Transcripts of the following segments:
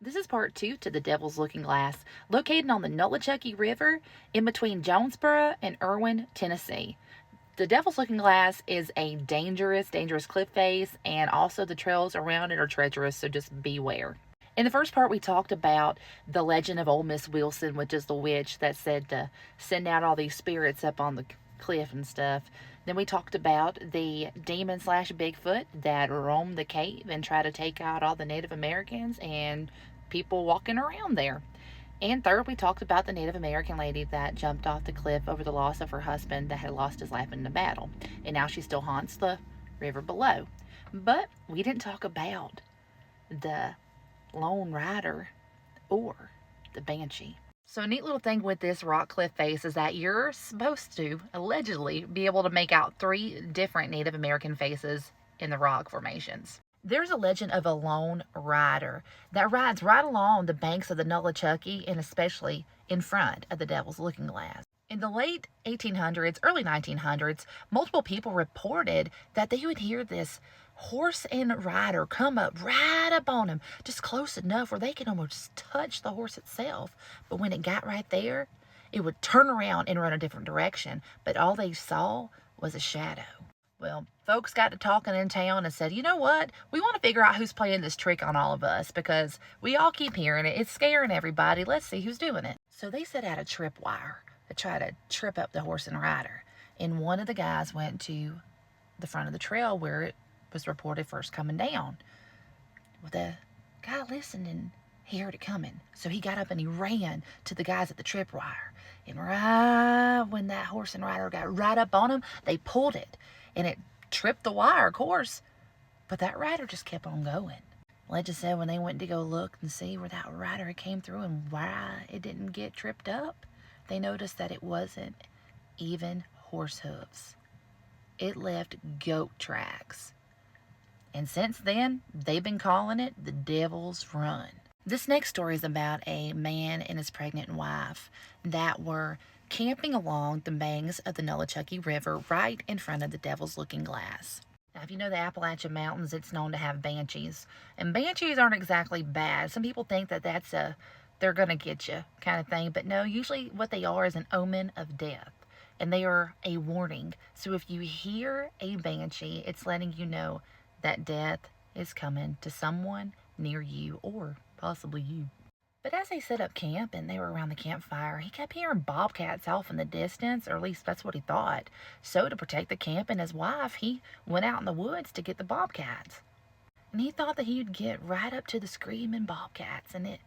This is part 2 to the Devil's Looking Glass, located on the Nolichucky River in between Jonesboro and Irwin, Tennessee. The Devil's Looking Glass is a dangerous cliff face, and also the trails around it are treacherous, so just beware. In the first part, we talked about the legend of old Miss Wilson, which is the witch that said to send out all these spirits up on the cliff and stuff. Then we talked about the demon slash Bigfoot that roam the cave and try to take out all the Native Americans and people walking around there. And third, we talked about the Native American lady that jumped off the cliff over the loss of her husband that had lost his life in the battle. And now she still haunts the river below. But we didn't talk about the lone rider or the banshee. So a neat little thing with this rock cliff face is that you're supposed to, allegedly, be able to make out 3 different Native American faces in the rock formations. There's a legend of a lone rider that rides right along the banks of the Nolichucky and especially in front of the Devil's Looking Glass. In the late 1800s, early 1900s, multiple people reported that they would hear this horse and rider come up right up on them, just close enough where they could almost touch the horse itself. But when it got right there, it would turn around and run a different direction. But all they saw was a shadow. Well, folks got to talking in town and said, you know what? We want to figure out who's playing this trick on all of us because we all keep hearing it. It's scaring everybody. Let's see who's doing it. So they set out a tripwire to try to trip up the horse and rider. And one of the guys went to the front of the trail where it was reported first coming down. Well, the guy listened and he heard it coming. So he got up and he ran to the guys at the tripwire. And right when that horse and rider got right up on him, they pulled it. And it tripped the wire, of course. But that rider just kept on going. Legend said when they went to go look and see where that rider came through and why it didn't get tripped up, they noticed that it wasn't even horse hooves. It left goat tracks. And since then, they've been calling it the Devil's Run. This next story is about a man and his pregnant wife that were camping along the banks of the Nolichucky River right in front of the Devil's Looking Glass. Now, if you know the Appalachian Mountains, it's known to have banshees. And banshees aren't exactly bad. Some people think that that's a they're going to get you kind of thing. But no, usually what they are is an omen of death. And they are a warning. So if you hear a banshee, it's letting you know that death is coming to someone near you or possibly you. But as they set up camp and they were around the campfire, he kept hearing bobcats off in the distance, or at least that's what he thought. So to protect the camp and his wife, he went out in the woods to get the bobcats. And he thought that he would get right up to the screaming bobcats and it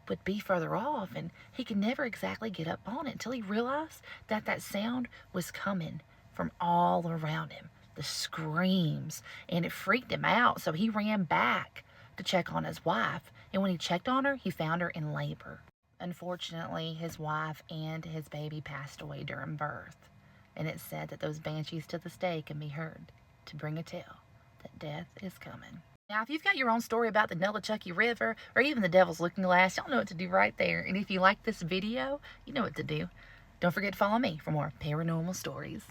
would be further off, and he could never exactly get up on it until he realized that that sound was coming from all around him. The screams, and it freaked him out, so he ran back to check on his wife, and when he checked on her, he found her in labor. Unfortunately, his wife and his baby passed away during birth, and it's said that those banshees to this day can be heard to bring a tale that death is coming. Now, if you've got your own story about the Nolichucky River or even the Devil's Looking Glass, y'all know what to do right there. And if you like this video, you know what to do. Don't forget to follow me for more paranormal stories.